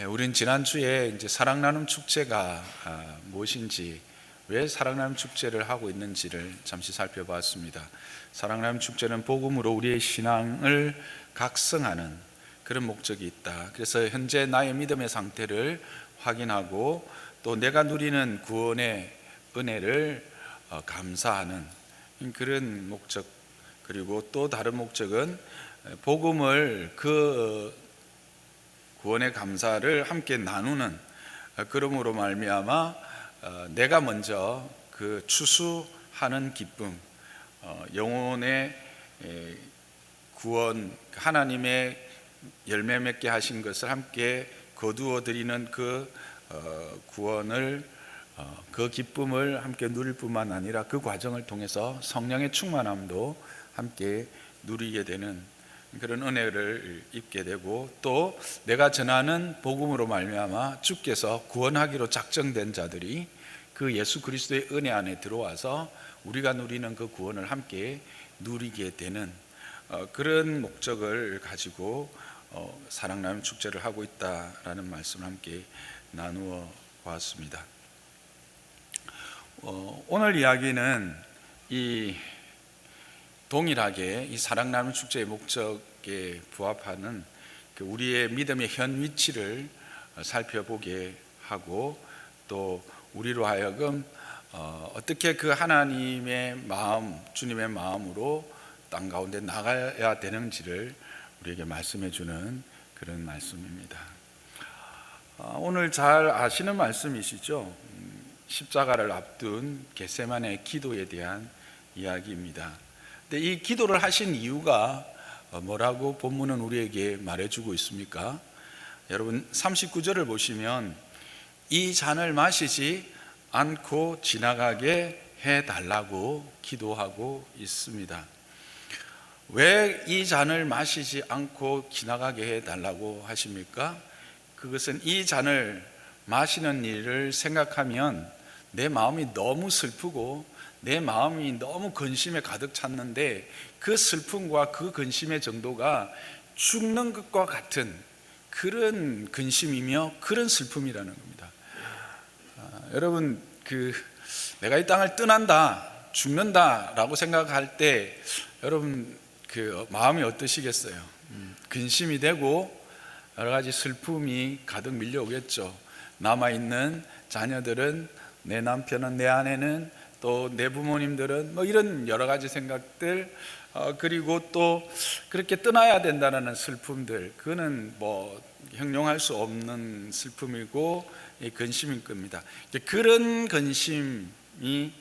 우린 지난주에 이제 사랑 나눔 축제가 무엇인지, 왜 사랑 나눔 축제를 하고 있는지를 잠시 살펴봤습니다. 사랑 나눔 축제는 복음으로 우리의 신앙을 각성하는 그런 목적이 있다. 그래서 현재 나의 믿음의 상태를 확인하고 또 내가 누리는 구원의 은혜를 감사하는 그런 목적, 그리고 또 다른 목적은 복음을 구원의 감사를 함께 나누는, 그러므로 말미암아 내가 먼저 그 추수하는 기쁨, 영혼의 구원, 하나님의 열매 맺게 하신 것을 함께 거두어 드리는 그 구원을, 그 기쁨을 함께 누릴 뿐만 아니라 그 과정을 통해서 성령의 충만함도 함께 누리게 되는 그런 은혜를 입게 되고, 또 내가 전하는 복음으로 말미암아 주께서 구원하기로 작정된 자들이 그 예수 그리스도의 은혜 안에 들어와서 우리가 누리는 그 구원을 함께 누리게 되는 그런 목적을 가지고 사랑 나눔 축제를 하고 있다라는 말씀을 함께 나누어 보았습니다. 오늘 이야기는 동일하게 이 사랑 나눔 축제의 목적에 부합하는 우리의 믿음의 현 위치를 살펴보게 하고, 또 우리로 하여금 어떻게 그 하나님의 마음, 주님의 마음으로 땅 가운데 나가야 되는지를 우리에게 말씀해 주는 그런 말씀입니다. 오늘 잘 아시는 말씀이시죠? 십자가를 앞둔 겟세마네 기도에 대한 이야기입니다. 근데 이 기도를 하신 이유가 뭐라고 본문은 우리에게 말해주고 있습니까? 여러분 39절을 보시면 이 잔을 마시지 않고 지나가게 해달라고 기도하고 있습니다. 왜 이 잔을 마시지 않고 지나가게 해달라고 하십니까? 그것은 이 잔을 마시는 일을 생각하면 내 마음이 너무 슬프고 내 마음이 너무 근심에 가득 찼는데, 그 슬픔과 그 근심의 정도가 죽는 것과 같은 그런 근심이며 그런 슬픔이라는 겁니다. 여러분, 내가 이 땅을 떠난다, 죽는다라고 생각할 때 여러분 그 마음이 어떠시겠어요? 근심이 되고 여러 가지 슬픔이 가득 밀려오겠죠. 남아있는 자녀들은, 내 남편은, 내 아내는, 또 내 부모님들은, 이런 여러 가지 생각들, 그리고 또 그렇게 떠나야 된다는 슬픔들, 그거는 형용할 수 없는 슬픔이고 근심일 겁니다. 그런 근심이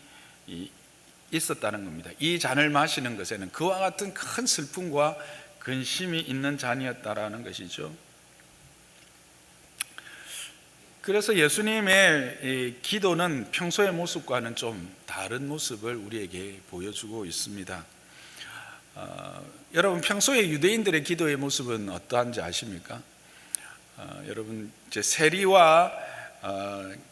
있었다는 겁니다. 이 잔을 마시는 것에는 그와 같은 큰 슬픔과 근심이 있는 잔이었다라는 것이죠. 그래서 예수님의 기도는 평소의 모습과는 좀 다른 모습을 우리에게 보여주고 있습니다. 여러분, 평소에 유대인들의 기도의 모습은 어떠한지 아십니까? 여러분, 이제 세리와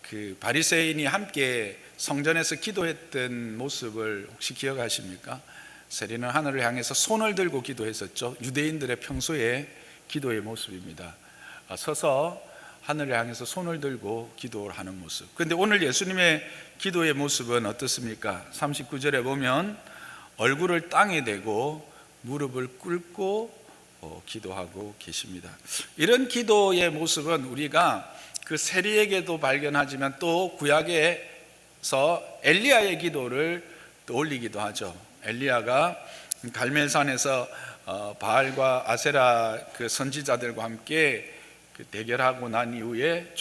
그 바리새인이 함께 성전에서 기도했던 모습을 혹시 기억하십니까? 세리는 하늘을 향해서 손을 들고 기도했었죠. 유대인들의 평소의 기도의 모습입니다. 서서 하늘을 향해서 손을 들고 기도를 하는 모습. 그런데 오늘 예수님의 기도의 모습은 어떻습니까? 39절에 보면 얼굴을 땅에 대고 무릎을 꿇고 기도하고 계십니다. 이런 기도의 모습은 우리가 그 세리에게도 발견하지만 또 구약에서 엘리야의 기도를 떠올리기도 하죠. 엘리야가 갈멜산에서 바알과 아세라 그 선지자들과 함께 대결하고 난 이후에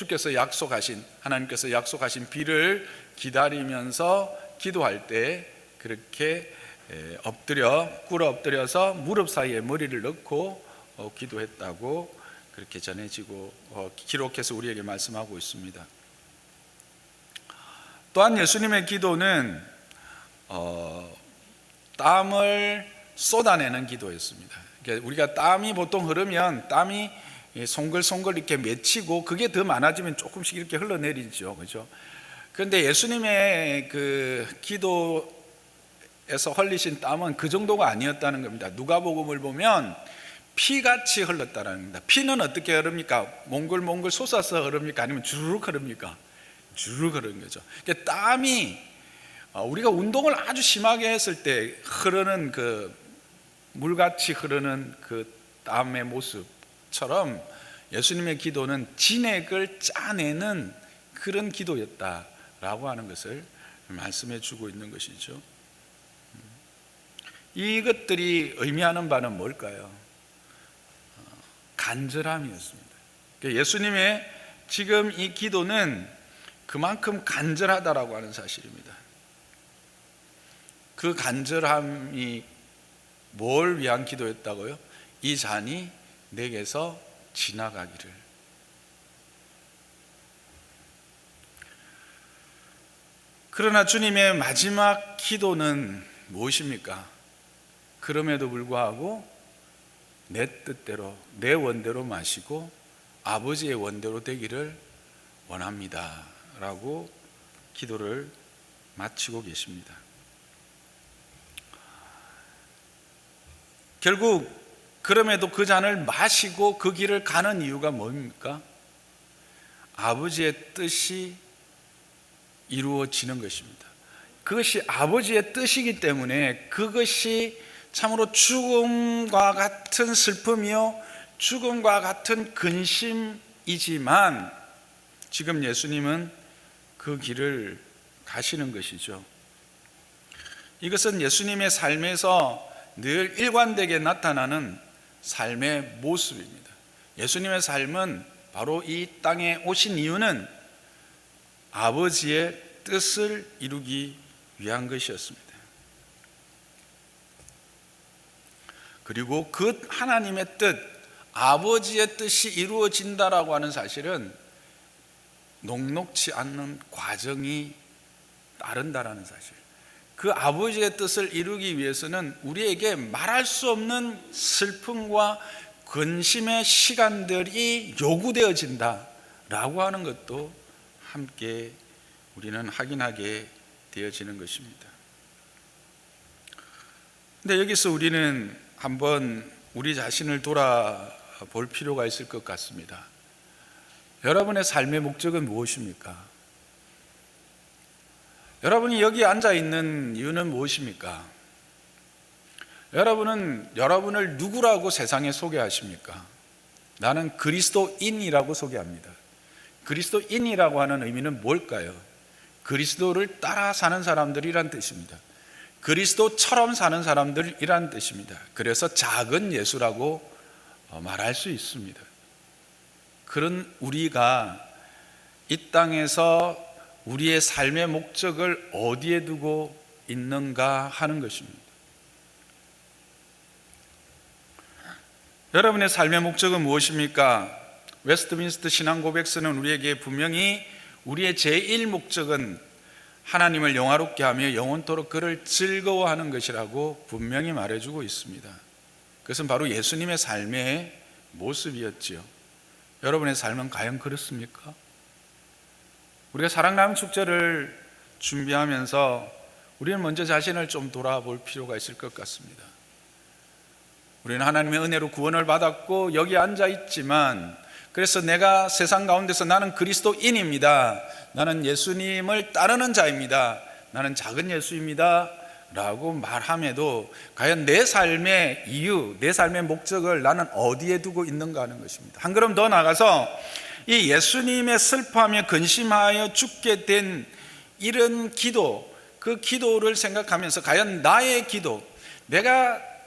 하나님께서 약속하신 비를 기다리면서 기도할 때 그렇게 꿇어 엎드려서 무릎 사이에 머리를 넣고 기도했다고 그렇게 전해지고 기록해서 우리에게 말씀하고 있습니다. 또한 예수님의 기도는 땀을 쏟아내는 기도였습니다. 그러니까 우리가 땀이 보통 흐르면 땀이 송글송글 이렇게 맺히고 그게 더 많아지면 조금씩 이렇게 흘러내리죠, 그렇죠? 그런데 예수님의 그 기도에서 흘리신 땀은 그 정도가 아니었다는 겁니다. 누가복음을 보면 피같이 흘렀다라는 겁니다. 피는 어떻게 흐릅니까? 몽글몽글 솟아서 흐릅니까? 아니면 주르륵 흐릅니까? 주르륵 흐르는 거죠. 그러니까 땀이 우리가 운동을 아주 심하게 했을 때 흐르는 그 물같이 흐르는 그 땀의 모습처럼 예수님의 기도는 진액을 짜내는 그런 기도였다라고 하는 것을 말씀해 주고 있는 것이죠. 이것들이 의미하는 바는 뭘까요? 간절함이었습니다. 예수님의 지금 이 기도는 그만큼 간절하다라고 하는 사실입니다. 그 간절함이 뭘 위한 기도였다고요? 이 잔이 내게서 지나가기를. 그러나 주님의 마지막 기도는 무엇입니까? 그럼에도 불구하고 내 뜻대로, 내 원대로 마시고 아버지의 원대로 되기를 원합니다 라고 기도를 마치고 계십니다. 결국 그럼에도 그 잔을 마시고 그 길을 가는 이유가 뭡니까? 아버지의 뜻이 이루어지는 것입니다. 그것이 아버지의 뜻이기 때문에 그것이 참으로 죽음과 같은 슬픔이요, 죽음과 같은 근심이지만 지금 예수님은 그 길을 가시는 것이죠. 이것은 예수님의 삶에서 늘 일관되게 나타나는 삶의 모습입니다. 예수님의 삶은 바로 이 땅에 오신 이유는 아버지의 뜻을 이루기 위한 것이었습니다. 그리고 그 하나님의 뜻, 아버지의 뜻이 이루어진다라고 하는 사실은 녹록지 않는 과정이 따른다라는 사실. 그 아버지의 뜻을 이루기 위해서는 우리에게 말할 수 없는 슬픔과 근심의 시간들이 요구되어진다라고 하는 것도 함께 우리는 확인하게 되어지는 것입니다. 근데 여기서 우리는 한번 우리 자신을 돌아볼 필요가 있을 것 같습니다. 여러분의 삶의 목적은 무엇입니까? 여러분이 여기 앉아 있는 이유는 무엇입니까? 여러분은 여러분을 누구라고 세상에 소개하십니까? 나는 그리스도인이라고 소개합니다. 그리스도인이라고 하는 의미는 뭘까요? 그리스도를 따라 사는 사람들이란 뜻입니다. 그리스도처럼 사는 사람들이란 뜻입니다. 그래서 작은 예수라고 말할 수 있습니다. 그런 우리가 이 땅에서 우리의 삶의 목적을 어디에 두고 있는가 하는 것입니다. 여러분의 삶의 목적은 무엇입니까? 웨스트민스터 신앙고백서는 우리에게 분명히 우리의 제1목적은 하나님을 영화롭게 하며 영원토록 그를 즐거워하는 것이라고 분명히 말해주고 있습니다. 그것은 바로 예수님의 삶의 모습이었지요. 여러분의 삶은 과연 그렇습니까? 우리가 사랑나눔 축제를 준비하면서 우리는 먼저 자신을 좀 돌아볼 필요가 있을 것 같습니다. 우리는 하나님의 은혜로 구원을 받았고 여기 앉아 있지만, 그래서 내가 세상 가운데서 나는 그리스도인입니다, 나는 예수님을 따르는 자입니다, 나는 작은 예수입니다 라고 말함에도 과연 내 삶의 이유, 내 삶의 목적을 나는 어디에 두고 있는가 하는 것입니다. 한 걸음 더 나가서 이 예수님의 슬퍼하며 근심하여 죽게 된 이런 기도, 그 기도를 생각하면서 과연 나의 기도,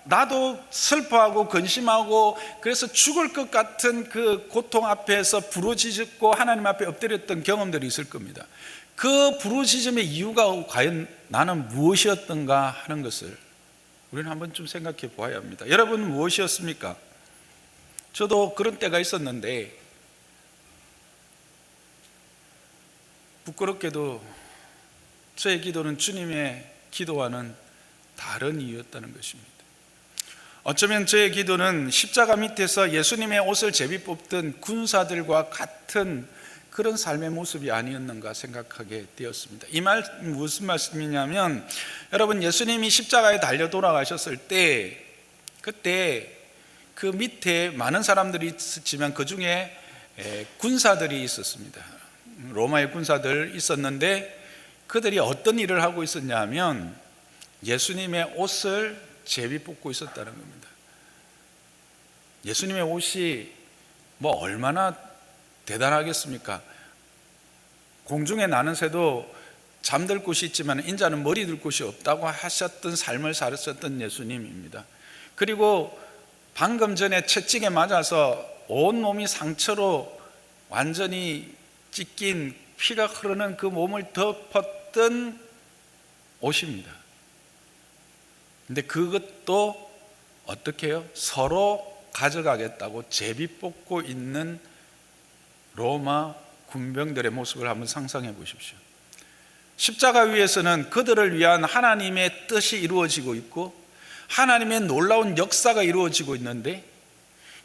나도 슬퍼하고 근심하고 그래서 죽을 것 같은 그 고통 앞에서 부르짖고 하나님 앞에 엎드렸던 경험들이 있을 겁니다. 그 부르짖음의 이유가 과연 나는 무엇이었던가 하는 것을 우리는 한번 좀 생각해 보아야 합니다. 여러분은 무엇이었습니까? 저도 그런 때가 있었는데 부끄럽게도 저의 기도는 주님의 기도와는 다른 이유였다는 것입니다. 어쩌면 저의 기도는 십자가 밑에서 예수님의 옷을 제비 뽑던 군사들과 같은 그런 삶의 모습이 아니었는가 생각하게 되었습니다. 이 말 무슨 말씀이냐면, 여러분 예수님이 십자가에 달려 돌아가셨을 때 그때 그 밑에 많은 사람들이 있었지만 그 중에 군사들이 있었습니다. 로마의 군사들 있었는데 그들이 어떤 일을 하고 있었냐 하면 예수님의 옷을 제비 뽑고 있었다는 겁니다. 예수님의 옷이 뭐 얼마나 대단하겠습니까? 공중에 나는 새도 잠들 곳이 있지만 인자는 머리 둘 곳이 없다고 하셨던 삶을 살았었던 예수님입니다. 그리고 방금 전에 채찍에 맞아서 온몸이 상처로 완전히 찢긴 피가 흐르는 그 몸을 덮었던 옷입니다. 근데 그것도 어떻게 해요? 서로 가져가겠다고 제비 뽑고 있는 로마 군병들의 모습을 한번 상상해 보십시오. 십자가 위에서는 그들을 위한 하나님의 뜻이 이루어지고 있고 하나님의 놀라운 역사가 이루어지고 있는데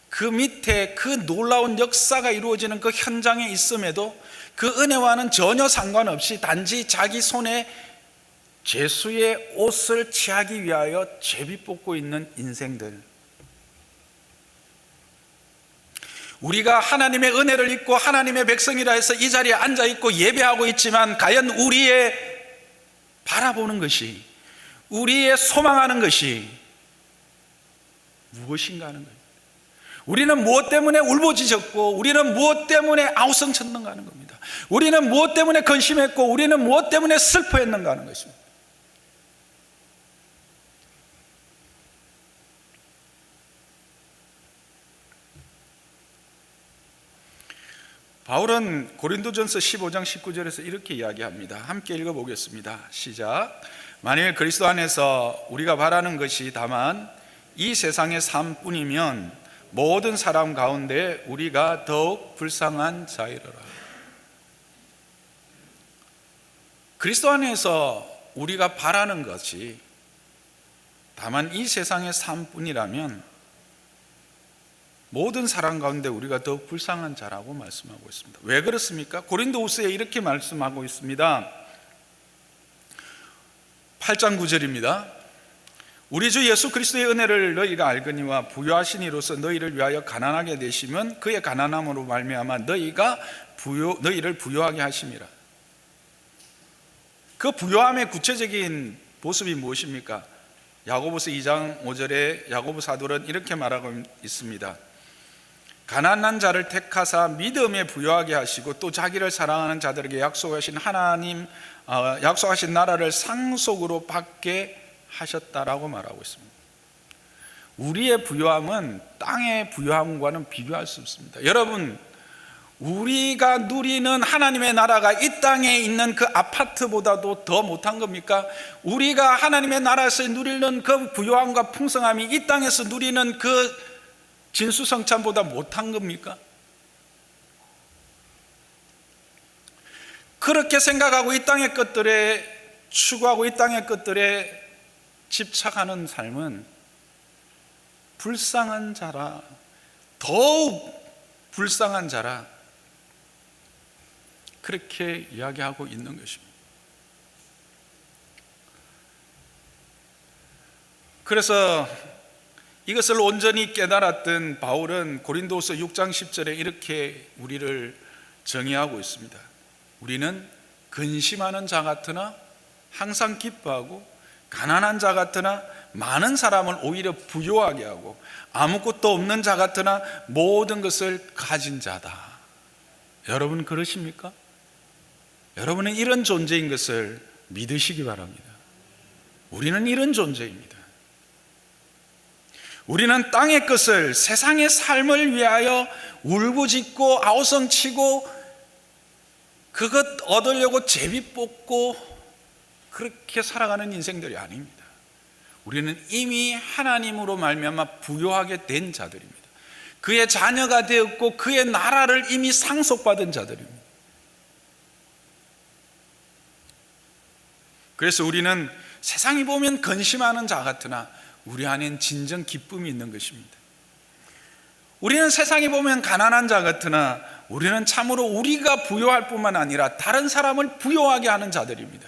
그 밑에 그 놀라운 역사가 이루어지는 그 현장에 있음에도 그 은혜와는 전혀 상관없이 단지 자기 손에 죄수의 옷을 취하기 위하여 제비 뽑고 있는 인생들, 우리가 하나님의 은혜를 입고 하나님의 백성이라 해서 이 자리에 앉아 있고 예배하고 있지만 과연 우리의 바라보는 것이, 우리의 소망하는 것이 무엇인가 하는 거예요. 우리는 무엇 때문에 울부짖었고 우리는 무엇 때문에 아우성쳤는가 하는 겁니다. 우리는 무엇 때문에 근심했고 우리는 무엇 때문에 슬퍼했는가 하는 것입니다. 바울은 고린도전서 15장 19절에서 이렇게 이야기합니다. 함께 읽어보겠습니다. 시작. 만일 그리스도 안에서 우리가 바라는 것이 다만 이 세상의 삶뿐이면 모든 사람 가운데 우리가 더욱 불쌍한 자이러라. 그리스도 안에서 우리가 바라는 것이 다만 이 세상의 삶뿐이라면 모든 사람 가운데 우리가 더욱 불쌍한 자라고 말씀하고 있습니다. 왜 그렇습니까? 고린도후서에 이렇게 말씀하고 있습니다. 8장 9절입니다. 우리 주 예수 그리스도의 은혜를 너희가 알거니와 부요하신 이로서 너희를 위하여 가난하게 되시면 그의 가난함으로 말미암아 너희를 부요하게 하심이라. 그 부요함의 구체적인 모습이 무엇입니까? 야고보서 2장 5절에 야고보 사도는 이렇게 말하고 있습니다. 가난한 자를 택하사 믿음에 부요하게 하시고 또 자기를 사랑하는 자들에게 약속하신 약속하신 나라를 상속으로 받게 하셨다라고 말하고 있습니다. 우리의 부요함은 땅의 부요함과는 비교할 수 없습니다. 여러분, 우리가 누리는 하나님의 나라가 이 땅에 있는 그 아파트보다도 더 못한 겁니까? 우리가 하나님의 나라에서 누리는 그 부요함과 풍성함이 이 땅에서 누리는 그 진수성찬보다 못한 겁니까? 그렇게 생각하고 이 땅의 것들에 추구하고 이 땅의 것들에 집착하는 삶은 불쌍한 자라, 더욱 불쌍한 자라, 그렇게 이야기하고 있는 것입니다. 그래서 이것을 온전히 깨달았던 바울은 고린도후서 6장 10절에 이렇게 우리를 정의하고 있습니다. 우리는 근심하는 자 같으나 항상 기뻐하고 가난한 자 같으나 많은 사람을 오히려 부요하게 하고 아무것도 없는 자 같으나 모든 것을 가진 자다. 여러분 그러십니까? 여러분은 이런 존재인 것을 믿으시기 바랍니다. 우리는 이런 존재입니다. 우리는 땅의 것을, 세상의 삶을 위하여 울부짖고 아우성치고 그것 얻으려고 제비 뽑고 그렇게 살아가는 인생들이 아닙니다. 우리는 이미 하나님으로 말미암아 부요하게 된 자들입니다. 그의 자녀가 되었고 그의 나라를 이미 상속받은 자들입니다. 그래서 우리는 세상이 보면 근심하는 자 같으나 우리 안엔 진정 기쁨이 있는 것입니다. 우리는 세상이 보면 가난한 자 같으나 우리는 참으로 우리가 부요할 뿐만 아니라 다른 사람을 부요하게 하는 자들입니다.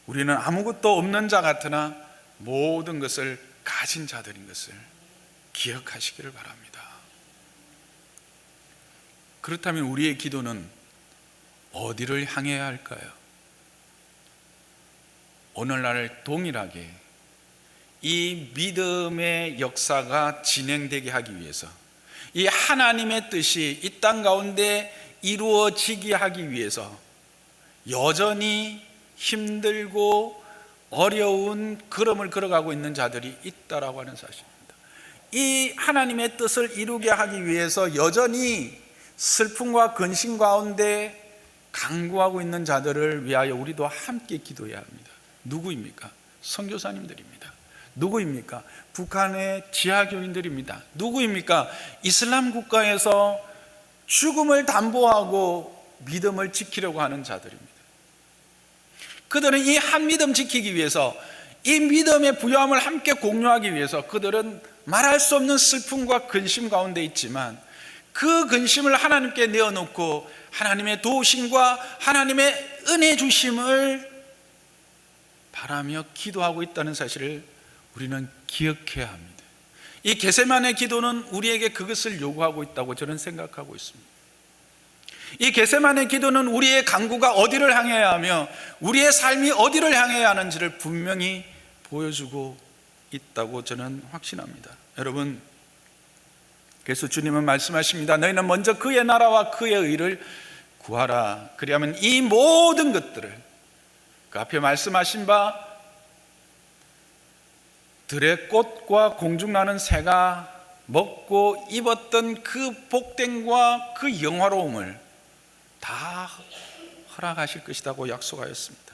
우리는 아무것도 없는 자 같으나 모든 것을 가진 자들인 것을 기억하시기를 바랍니다. 그렇다면 우리의 기도는 어디를 향해야 할까요? 오늘날 동일하게 이 믿음의 역사가 진행되게 하기 위해서, 이 하나님의 뜻이 이 땅 가운데 이루어지게 하기 위해서 여전히 힘들고 어려운 걸음을 걸어가고 있는 자들이 있다라고 하는 사실입니다. 이 하나님의 뜻을 이루게 하기 위해서 여전히 슬픔과 근심 가운데 간구하고 있는 자들을 위하여 우리도 함께 기도해야 합니다. 누구입니까? 선교사님들입니다. 누구입니까? 북한의 지하교인들입니다. 누구입니까? 이슬람 국가에서 죽음을 담보하고 믿음을 지키려고 하는 자들입니다. 그들은 이 한 믿음 지키기 위해서, 이 믿음의 부요함을 함께 공유하기 위해서 그들은 말할 수 없는 슬픔과 근심 가운데 있지만 그 근심을 하나님께 내어놓고 하나님의 도우심과 하나님의 은혜 주심을 바라며 기도하고 있다는 사실을 우리는 기억해야 합니다. 이 겟세마네 기도는 우리에게 그것을 요구하고 있다고 저는 생각하고 있습니다. 이 겟세마네 기도는 우리의 간구가 어디를 향해야 하며 우리의 삶이 어디를 향해야 하는지를 분명히 보여주고 있다고 저는 확신합니다. 여러분, 그래서 주님은 말씀하십니다. 너희는 먼저 그의 나라와 그의 의를 구하라. 그리하면 이 모든 것들을, 그 앞에 말씀하신 바 들의 꽃과 공중나는 새가 먹고 입었던 그 복됨과 그 영화로움을 다 허락하실 것이라고 약속하였습니다.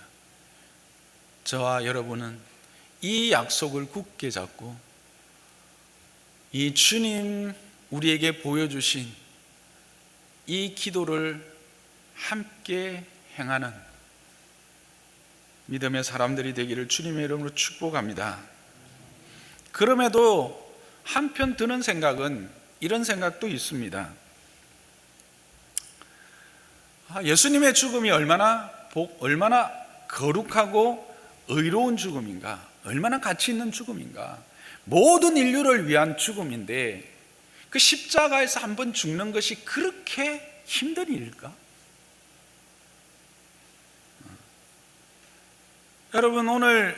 저와 여러분은 이 약속을 굳게 잡고 이 주님 우리에게 보여주신 이 기도를 함께 행하는 믿음의 사람들이 되기를 주님의 이름으로 축복합니다. 그럼에도 한편 드는 생각은 이런 생각도 있습니다. 예수님의 죽음이 얼마나 거룩하고 의로운 죽음인가, 얼마나 가치 있는 죽음인가, 모든 인류를 위한 죽음인데 그 십자가에서 한번 죽는 것이 그렇게 힘든 일일까? 여러분, 오늘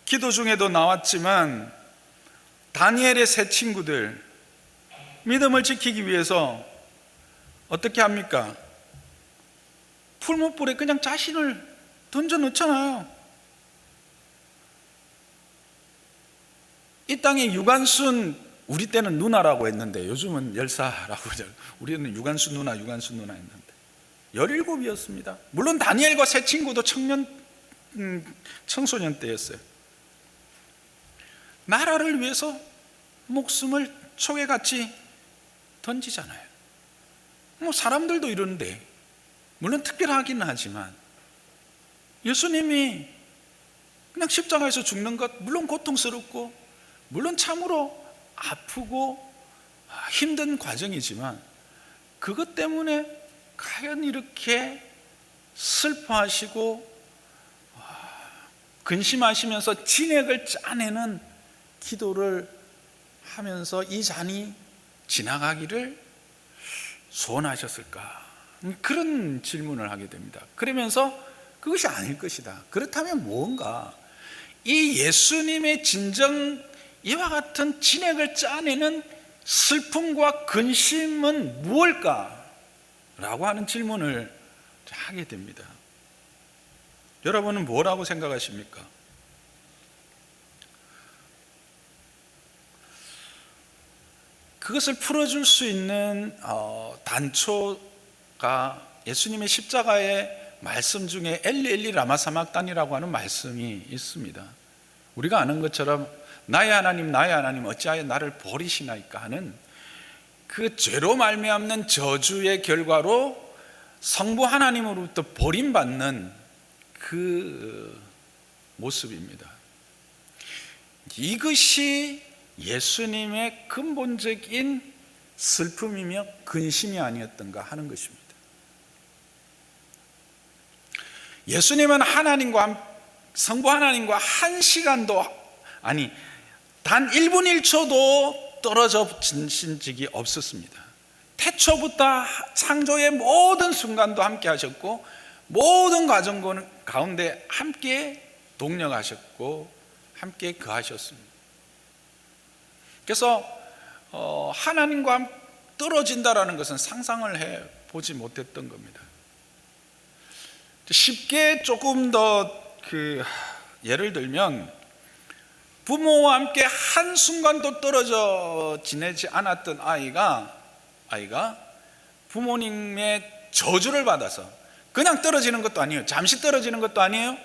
기도 중에도 나왔지만 다니엘의 세 친구들 믿음을 지키기 위해서 어떻게 합니까? 풀무불에 그냥 자신을 던져 놓잖아요. 이 땅에 유관순, 우리 때는 누나라고 했는데 요즘은 열사라고 하죠. 우리는 유관순 누나 했는데 17이었습니다. 물론 다니엘과 세 친구도 청소년 때였어요. 나라를 위해서 목숨을 초계같이 던지잖아요. 사람들도 이러는데, 물론 특별하기는 하지만 예수님이 그냥 십자가에서 죽는 것, 물론 고통스럽고 물론 참으로 아프고 힘든 과정이지만 그것 때문에 과연 이렇게 슬퍼하시고 근심하시면서 진액을 짜내는 기도를 하면서 이 잔이 지나가기를 소원하셨을까? 그런 질문을 하게 됩니다. 그러면서 그것이 아닐 것이다. 그렇다면 뭔가 이 예수님의 진정 이와 같은 진액을 짜내는 슬픔과 근심은 무엇일까? 라고 하는 질문을 하게 됩니다. 여러분은 뭐라고 생각하십니까? 그것을 풀어줄 수 있는 단초가 예수님의 십자가의 말씀 중에 엘리 라마 사막단이라고 하는 말씀이 있습니다. 우리가 아는 것처럼 나의 하나님 어찌하여 나를 버리시나이까 하는 그 죄로 말미암는 저주의 결과로 성부 하나님으로부터 버림받는 그 모습입니다. 이것이 예수님의 근본적인 슬픔이며 근심이 아니었던가 하는 것입니다. 예수님은 성부 하나님과 한 시간도, 아니 단 1분 1초도 떨어져 지신 적이 없었습니다. 태초부터 창조의 모든 순간도 함께 하셨고 모든 과정 가운데 함께 동력하셨고 함께 거하셨습니다. 그래서 하나님과 떨어진다라는 것은 상상을 해보지 못했던 겁니다. 쉽게 조금 더 예를 들면 부모와 함께 한순간도 떨어져 지내지 않았던 아이가 부모님의 저주를 받아서 그냥 떨어지는 것도 아니에요. 잠시 떨어지는 것도 아니에요.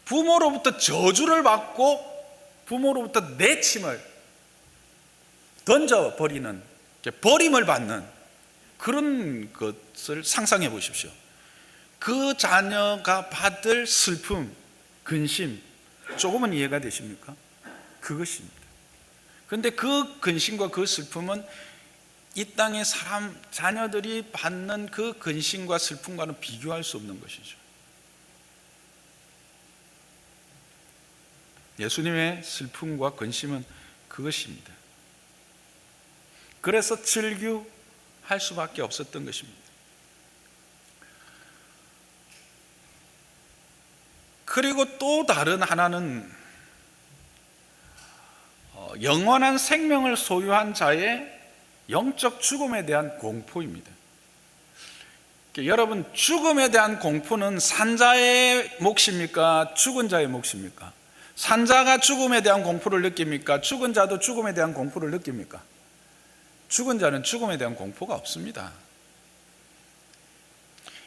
부모로부터 저주를 받고 부모로부터 내침을 던져버리는, 버림을 받는 그런 것을 상상해 보십시오. 그 자녀가 받을 슬픔, 근심 조금은 이해가 되십니까? 그것입니다. 그런데 그 근심과 그 슬픔은 이 땅의 자녀들이 받는 그 근심과 슬픔과는 비교할 수 없는 것이죠. 예수님의 슬픔과 근심은 그것입니다. 그래서 절규할 수밖에 없었던 것입니다. 그리고 또 다른 하나는 영원한 생명을 소유한 자의 영적 죽음에 대한 공포입니다. 여러분, 죽음에 대한 공포는 산자의 몫입니까? 죽은 자의 몫입니까? 산자가 죽음에 대한 공포를 느낍니까? 죽은 자도 죽음에 대한 공포를 느낍니까? 죽은 자는 죽음에 대한 공포가 없습니다.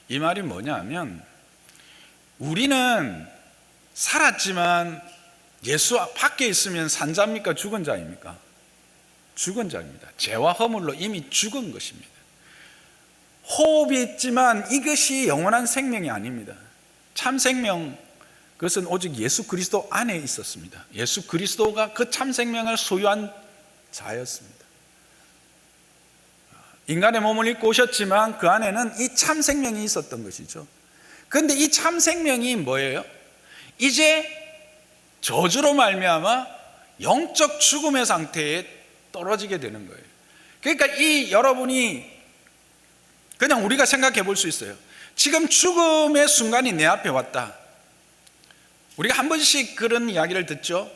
이 말이 뭐냐면 우리는 살았지만 예수 밖에 있으면 산자입니까? 죽은 자입니까? 죽은 자입니다. 죄와 허물로 이미 죽은 것입니다. 호흡이 있지만 이것이 영원한 생명이 아닙니다. 참 생명, 그것은 오직 예수 그리스도 안에 있었습니다. 예수 그리스도가 그 참 생명을 소유한 자였습니다. 인간의 몸을 입고 오셨지만 그 안에는 이 참 생명이 있었던 것이죠. 그런데 이 참 생명이 뭐예요? 이제 저주로 말미암아 영적 죽음의 상태에 떨어지게 되는 거예요. 그러니까 여러분이 그냥 우리가 생각해 볼 수 있어요. 지금 죽음의 순간이 내 앞에 왔다. 우리가 한 번씩 그런 이야기를 듣죠.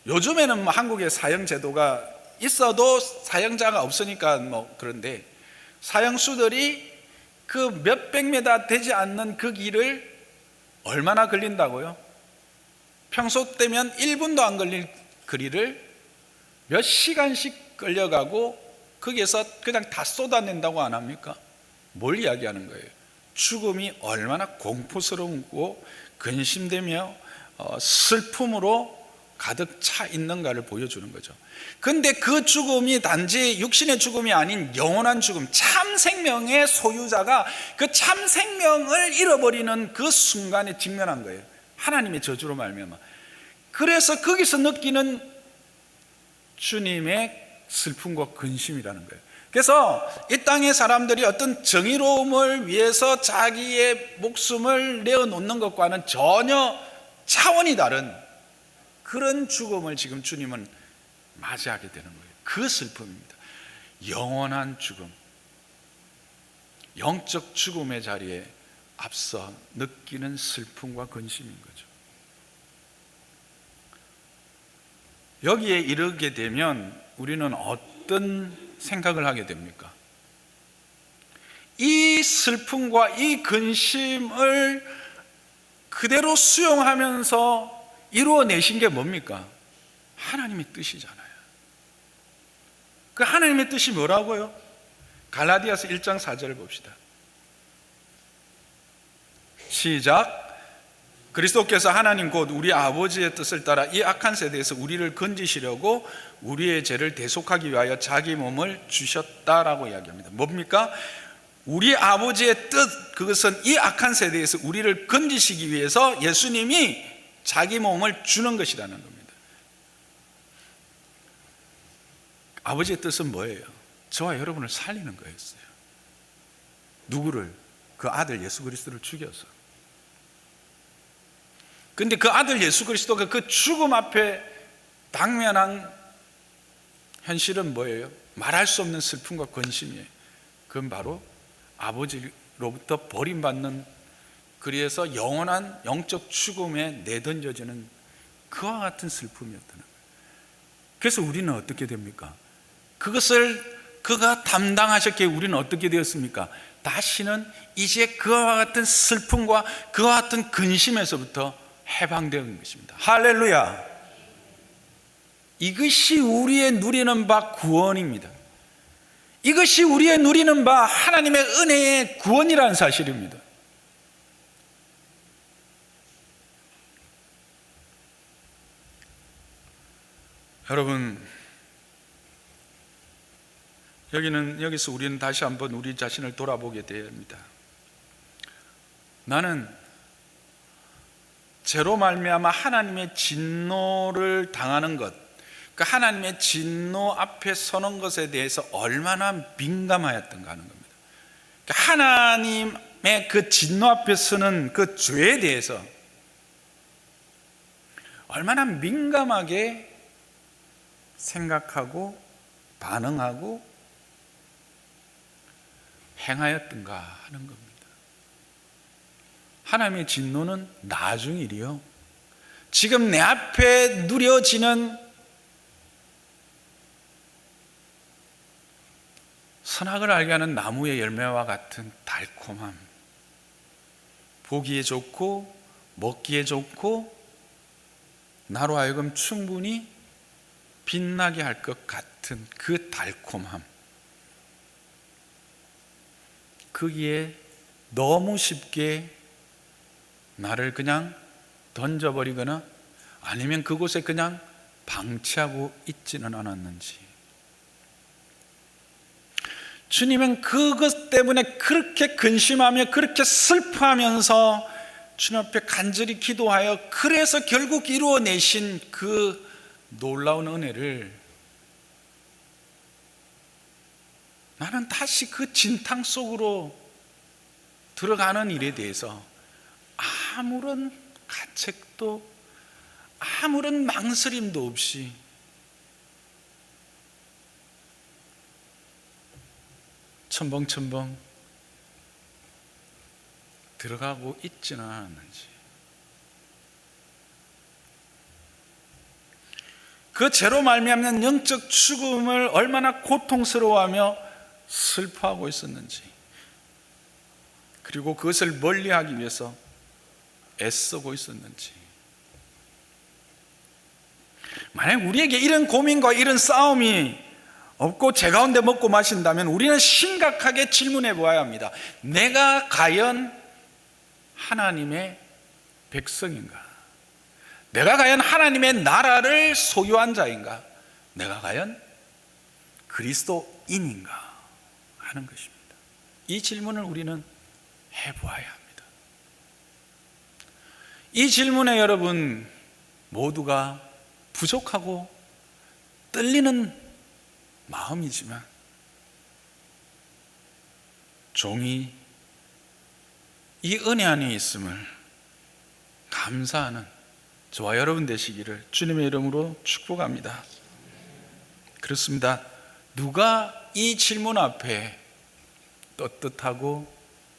요즘에는 한국에 사형제도가 있어도 사형자가 없으니까 그런데 사형수들이 그 몇백 미터 되지 않는 그 길을 얼마나 걸린다고요? 평소 때면 1분도 안 걸릴 거리를 몇 시간씩 끌려가고 거기에서 그냥 다 쏟아낸다고 안 합니까? 뭘 이야기하는 거예요? 죽음이 얼마나 공포스러우고 근심되며 슬픔으로 가득 차 있는가를 보여주는 거죠. 그런데 그 죽음이 단지 육신의 죽음이 아닌 영원한 죽음, 참 생명의 소유자가 그 참 생명을 잃어버리는 그 순간에 직면한 거예요. 하나님의 저주로 말미암아. 그래서 거기서 느끼는 주님의 슬픔과 근심이라는 거예요. 그래서 이 땅의 사람들이 어떤 정의로움을 위해서 자기의 목숨을 내어놓는 것과는 전혀 차원이 다른 그런 죽음을 지금 주님은 맞이하게 되는 거예요. 그 슬픔입니다. 영원한 죽음, 영적 죽음의 자리에 앞서 느끼는 슬픔과 근심인 거죠. 여기에 이르게 되면 우리는 어떤 생각을 하게 됩니까? 이 슬픔과 이 근심을 그대로 수용하면서 이루어내신 게 뭡니까? 하나님의 뜻이잖아요. 그 하나님의 뜻이 뭐라고요? 갈라디아서 1장 4절을 봅시다. 시작. 그리스도께서 하나님 곧 우리 아버지의 뜻을 따라 이 악한 세대에서 우리를 건지시려고 우리의 죄를 대속하기 위하여 자기 몸을 주셨다라고 이야기합니다. 뭡니까? 우리 아버지의 뜻, 그것은 이 악한 세대에서 우리를 건지시기 위해서 예수님이 자기 몸을 주는 것이라는 겁니다. 아버지의 뜻은 뭐예요? 저와 여러분을 살리는 거였어요. 누구를? 그 아들 예수 그리스도를 죽여서. 그런데 그 아들 예수 그리스도가 그 죽음 앞에 당면한 현실은 뭐예요? 말할 수 없는 슬픔과 근심이에요. 그건 바로 아버지로부터 버림받는, 그래서 영원한 영적 죽음에 내던져지는 그와 같은 슬픔이었다는 거예요. 그래서 우리는 어떻게 됩니까? 그것을 그가 담당하셨기에 우리는 어떻게 되었습니까? 다시는 이제 그와 같은 슬픔과 그와 같은 근심에서부터 해방되는 것입니다. 할렐루야. 이것이 우리의 누리는 바 구원입니다. 이것이 우리의 누리는 바 하나님의 은혜의 구원이라는 사실입니다. 여러분, 여기서 우리는 다시 한번 우리 자신을 돌아보게 됩니다. 나는 죄로 말미암아 하나님의 진노를 당하는 것, 그 하나님의 진노 앞에 서는 것에 대해서 얼마나 민감하였던가 하는 겁니다. 하나님의 그 진노 앞에 서는 그 죄에 대해서 얼마나 민감하게 생각하고 반응하고 행하였던가 하는 겁니다. 하나님의 진노는 나중 일이요, 지금 내 앞에 누려지는 선악을 알게 하는 나무의 열매와 같은 달콤함, 보기에 좋고 먹기에 좋고 나로 하여금 충분히 빛나게 할 것 같은 그 달콤함, 거기에 너무 쉽게 나를 그냥 던져버리거나 아니면 그곳에 그냥 방치하고 있지는 않았는지, 주님은 그것 때문에 그렇게 근심하며 그렇게 슬퍼하면서 주님 앞에 간절히 기도하여 그래서 결국 이루어내신 그 놀라운 은혜를 나는 다시 그 진탕 속으로 들어가는 일에 대해서 아무런 가책도 아무런 망설임도 없이 첨벙첨벙 들어가고 있지는 않았는지, 그 죄로 말미암는 영적 죽음을 얼마나 고통스러워하며 슬퍼하고 있었는지, 그리고 그것을 멀리하기 위해서 애쓰고 있었는지. 만약 우리에게 이런 고민과 이런 싸움이 없고 제 가운데 먹고 마신다면 우리는 심각하게 질문해 보아야 합니다. 내가 과연 하나님의 백성인가? 내가 과연 하나님의 나라를 소유한 자인가? 내가 과연 그리스도인인가? 하는 것입니다. 이 질문을 우리는 해보아야 합니다. 이 질문에 여러분 모두가 부족하고 떨리는 마음이지만 종이 이 은혜 안에 있음을 감사하는 저와 여러분 되시기를 주님의 이름으로 축복합니다. 그렇습니다. 누가 이 질문 앞에 떳떳하고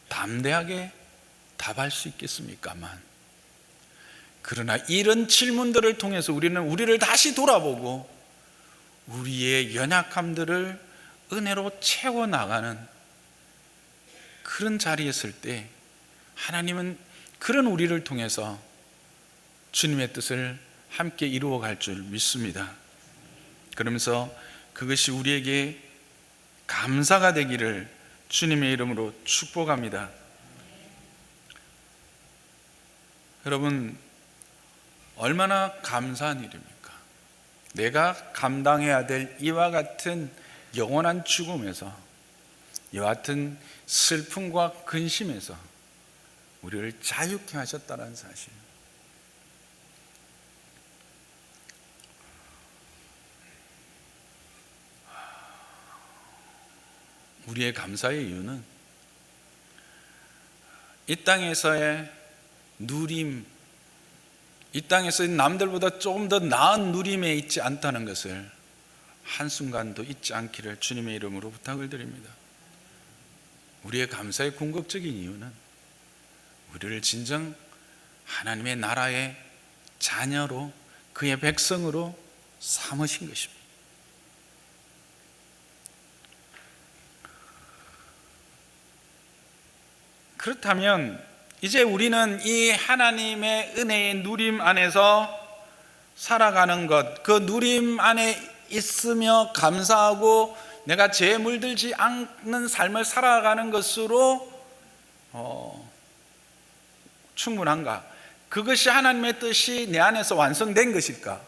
담대하게 답할 수 있겠습니까만, 그러나 이런 질문들을 통해서 우리는 우리를 다시 돌아보고 우리의 연약함들을 은혜로 채워나가는 그런 자리에 있을 때 하나님은 그런 우리를 통해서 주님의 뜻을 함께 이루어갈 줄 믿습니다. 그러면서 그것이 우리에게 감사가 되기를 주님의 이름으로 축복합니다. 여러분, 얼마나 감사한 일입니까? 내가 감당해야 될 이와 같은 영원한 죽음에서, 이와 같은 슬픔과 근심에서 우리를 자유케 하셨다는 사실. 우리의 감사의 이유는 이 땅에서의 누림, 이 땅에서 남들보다 조금 더 나은 누림에 있지 않다는 것을 한순간도 잊지 않기를 주님의 이름으로 부탁을 드립니다. 우리의 감사의 궁극적인 이유는 우리를 진정 하나님의 나라의 자녀로, 그의 백성으로 삼으신 것입니다. 그렇다면 이제 우리는 이 하나님의 은혜의 누림 안에서 살아가는 것, 그 누림 안에 있으며 감사하고 내가 죄에 물들지 않는 삶을 살아가는 것으로 충분한가? 그것이 하나님의 뜻이 내 안에서 완성된 것일까?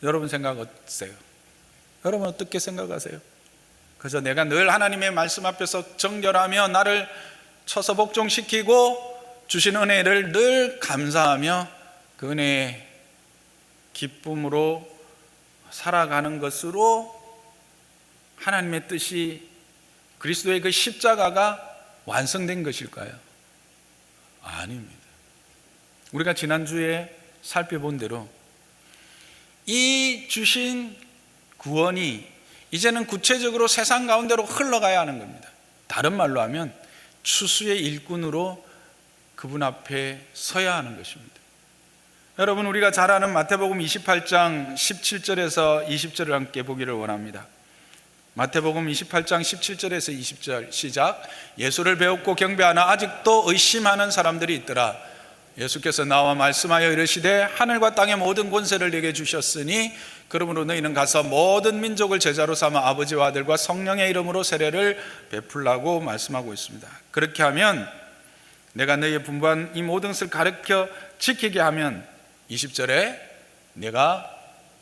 여러분 생각 어떠세요? 여러분 어떻게 생각하세요? 그래서 내가 늘 하나님의 말씀 앞에서 정결하며 나를 쳐서 복종시키고 주신 은혜를 늘 감사하며 그 은혜의 기쁨으로 살아가는 것으로 하나님의 뜻이, 그리스도의 그 십자가가 완성된 것일까요? 아닙니다. 우리가 지난주에 살펴본 대로 이 주신 구원이 이제는 구체적으로 세상 가운데로 흘러가야 하는 겁니다. 다른 말로 하면 추수의 일꾼으로 그분 앞에 서야 하는 것입니다. 여러분, 우리가 잘 아는 마태복음 28장 17절에서 20절을 함께 보기를 원합니다. 마태복음 28장 17절에서 20절 시작. 예수를 배웠고 경배하나 아직도 의심하는 사람들이 있더라. 예수께서 나와 말씀하여 이르시되 하늘과 땅의 모든 권세를 내게 주셨으니 그러므로 너희는 가서 모든 민족을 제자로 삼아 아버지와 아들과 성령의 이름으로 세례를 베풀라고 말씀하고 있습니다. 그렇게 하면 내가 너희의 분부한 이 모든 것을 가르쳐 지키게 하면 20절에 내가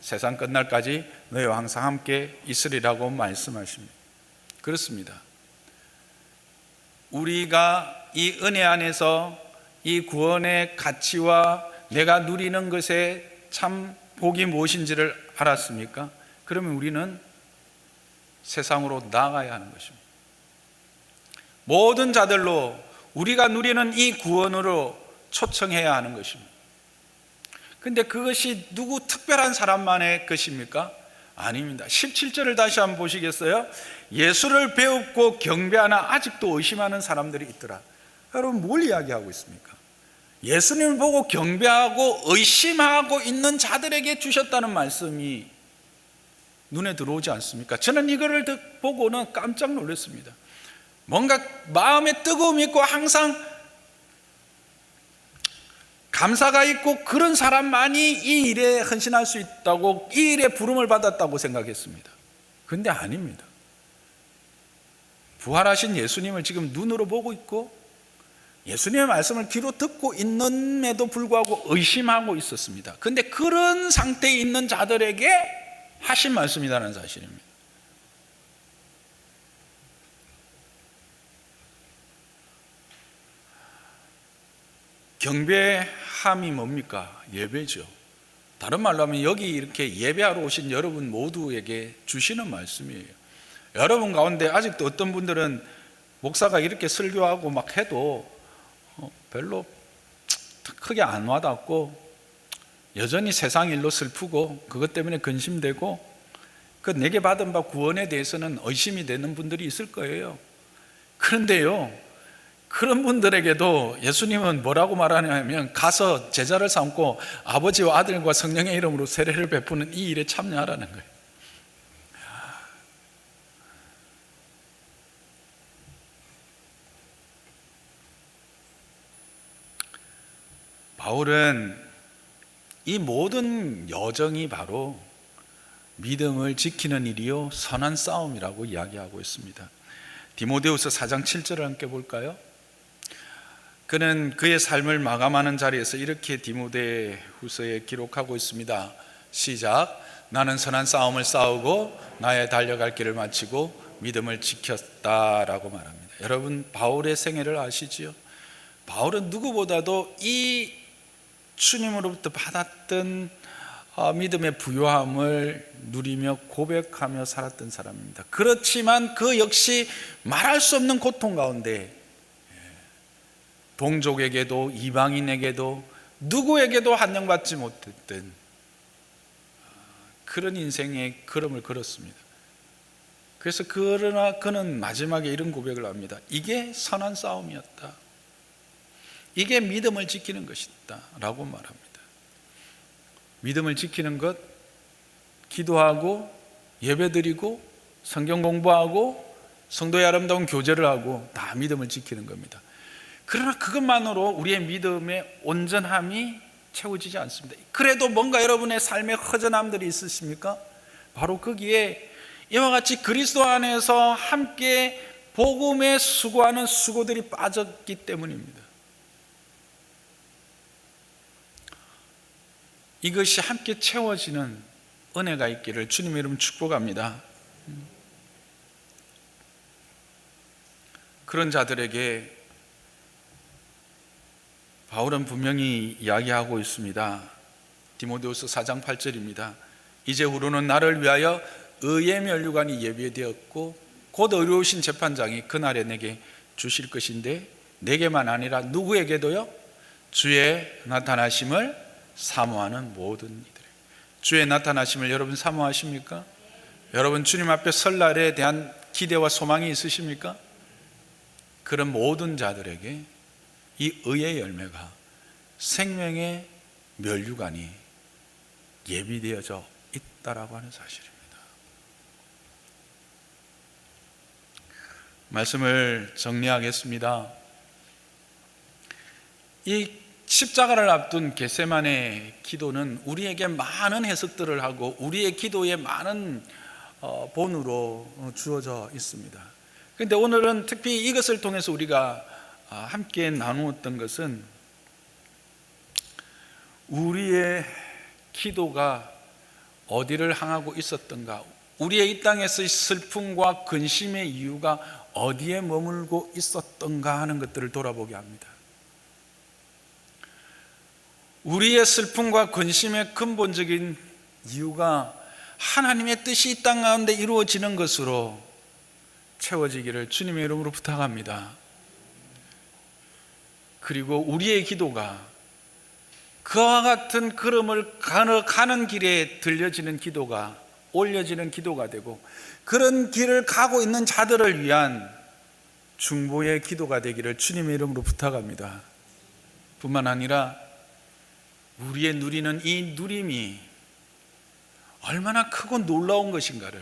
세상 끝날까지 너희와 항상 함께 있으리라고 말씀하십니다. 그렇습니다. 우리가 이 은혜 안에서 이 구원의 가치와 내가 누리는 것에 참 복이 무엇인지를 알았습니까? 그러면 우리는 세상으로 나아가야 하는 것입니다. 모든 자들로 우리가 누리는 이 구원으로 초청해야 하는 것입니다. 근데 그것이 누구 특별한 사람만의 것입니까? 아닙니다. 17절을 다시 한번 보시겠어요? 예수를 배웠고 경배하나 아직도 의심하는 사람들이 있더라. 여러분, 뭘 이야기하고 있습니까? 예수님을 보고 경배하고 의심하고 있는 자들에게 주셨다는 말씀이 눈에 들어오지 않습니까? 저는 이거를 보고는 깜짝 놀랐습니다. 뭔가 마음에 뜨거움이 있고 항상 감사가 있고 그런 사람만이 이 일에 헌신할 수 있다고, 이 일에 부름을 받았다고 생각했습니다. 그런데 아닙니다. 부활하신 예수님을 지금 눈으로 보고 있고 예수님의 말씀을 귀로 듣고 있는데도 불구하고 의심하고 있었습니다. 그런데 그런 상태에 있는 자들에게 하신 말씀이라는 사실입니다. 경배함이 뭡니까? 예배죠. 다른 말로 하면 여기 이렇게 예배하러 오신 여러분 모두에게 주시는 말씀이에요. 여러분 가운데 아직도 어떤 분들은 목사가 이렇게 설교하고 막 해도 별로 크게 안 와닿고 여전히 세상 일로 슬프고 그것 때문에 근심되고 그 내게 받은 바 구원에 대해서는 의심이 되는 분들이 있을 거예요. 그런데요, 그런 분들에게도 예수님은 뭐라고 말하냐면 가서 제자를 삼고 아버지와 아들과 성령의 이름으로 세례를 베푸는 이 일에 참여하라는 거예요. 바울은 이 모든 여정이 바로 믿음을 지키는 일이요 선한 싸움이라고 이야기하고 있습니다. 디모데후서 4장 7절을 함께 볼까요? 그는 그의 삶을 마감하는 자리에서 이렇게 디모데후서에 기록하고 있습니다. 시작. 나는 선한 싸움을 싸우고 나의 달려갈 길을 마치고 믿음을 지켰다라고 말합니다. 여러분, 바울의 생애를 아시지요? 바울은 누구보다도 이 주님으로부터 받았던 믿음의 부요함을 누리며 고백하며 살았던 사람입니다. 그렇지만 그 역시 말할 수 없는 고통 가운데 동족에게도 이방인에게도 누구에게도 환영받지 못했던 그런 인생의 걸음을 걸었습니다. 그래서 그러나 그는 마지막에 이런 고백을 합니다. 이게 선한 싸움이었다. 이게 믿음을 지키는 것이다 라고 말합니다. 믿음을 지키는 것, 기도하고 예배드리고 성경 공부하고 성도의 아름다운 교제를 하고 다 믿음을 지키는 겁니다. 그러나 그것만으로 우리의 믿음의 온전함이 채워지지 않습니다. 그래도 뭔가 여러분의 삶에 허전함들이 있으십니까? 바로 거기에 이와 같이 그리스도 안에서 함께 복음에 수고하는 수고들이 빠졌기 때문입니다. 이것이 함께 채워지는 은혜가 있기를 주님의 이름 축복합니다. 그런 자들에게 바울은 분명히 이야기하고 있습니다. 디모데후서 4장 8절입니다. 이제후로는 나를 위하여 의의 면류관이 예비되었고 곧 의로우신 재판장이 그날에 내게 주실 것인데 내게만 아니라 누구에게도요? 주의 나타나심을 사모하는 모든 이들. 주의 나타나심을 여러분 사모하십니까? 여러분 주님 앞에 설 날에 대한 기대와 소망이 있으십니까? 그런 모든 자들에게 이 의의 열매가 생명의 면류관이 예비되어져 있다라고 하는 사실입니다. 말씀을 정리하겠습니다. 이 십자가를 앞둔 겟세마네 기도는 우리에게 많은 해석들을 하고 우리의 기도에 많은 본으로 주어져 있습니다. 그런데 오늘은 특히 이것을 통해서 우리가 함께 나누었던 것은 우리의 기도가 어디를 향하고 있었던가, 우리의 이 땅에서의 슬픔과 근심의 이유가 어디에 머물고 있었던가 하는 것들을 돌아보게 합니다. 우리의 슬픔과 근심의 근본적인 이유가 하나님의 뜻이 이 땅 가운데 이루어지는 것으로 채워지기를 주님의 이름으로 부탁합니다. 그리고 우리의 기도가 그와 같은 걸음을 가는 길에 들려지는 기도가, 올려지는 기도가 되고 그런 길을 가고 있는 자들을 위한 중보의 기도가 되기를 주님의 이름으로 부탁합니다. 뿐만 아니라 우리의 누리는 이 누림이 얼마나 크고 놀라운 것인가를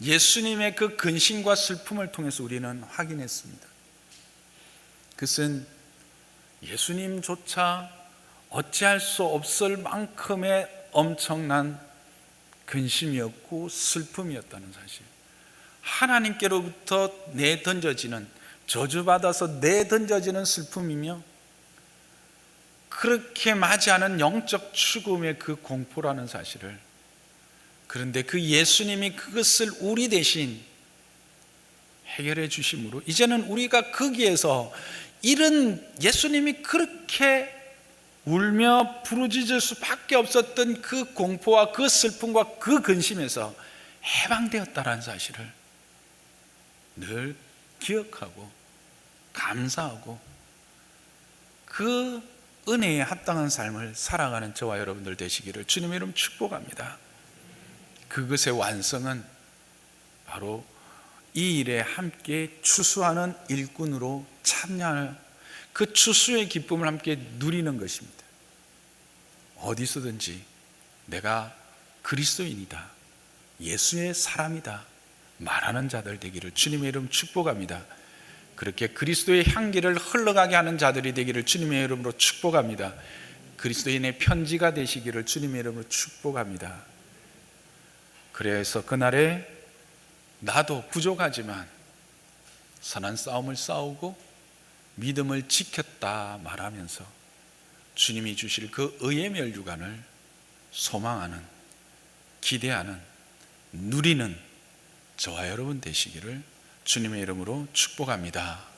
예수님의 그 근심과 슬픔을 통해서 우리는 확인했습니다. 그것은 예수님조차 어찌할 수 없을 만큼의 엄청난 근심이었고 슬픔이었다는 사실. 하나님께로부터 내던져지는, 저주받아서 내던져지는 슬픔이며 그렇게 맞이하는 영적 죽음의 그 공포라는 사실을, 그런데 그 예수님이 그것을 우리 대신 해결해 주심으로 이제는 우리가 거기에서 이런 예수님이 그렇게 울며 부르짖을 수밖에 없었던 그 공포와 그 슬픔과 그 근심에서 해방되었다는 사실을 늘 기억하고 감사하고 그 은혜에 합당한 삶을 살아가는 저와 여러분들 되시기를 주님의 이름 축복합니다. 그것의 완성은 바로 이 일에 함께 추수하는 일꾼으로 참여하는 그 추수의 기쁨을 함께 누리는 것입니다. 어디서든지 내가 그리스도인이다, 예수의 사람이다 말하는 자들 되기를 주님의 이름 축복합니다. 그렇게 그리스도의 향기를 흘러가게 하는 자들이 되기를 주님의 이름으로 축복합니다. 그리스도인의 편지가 되시기를 주님의 이름으로 축복합니다. 그래서 그날에 나도 부족하지만 선한 싸움을 싸우고 믿음을 지켰다 말하면서 주님이 주실 그 의의 면류관을 소망하는, 기대하는, 누리는 저와 여러분 되시기를 주님의 이름으로 축복합니다.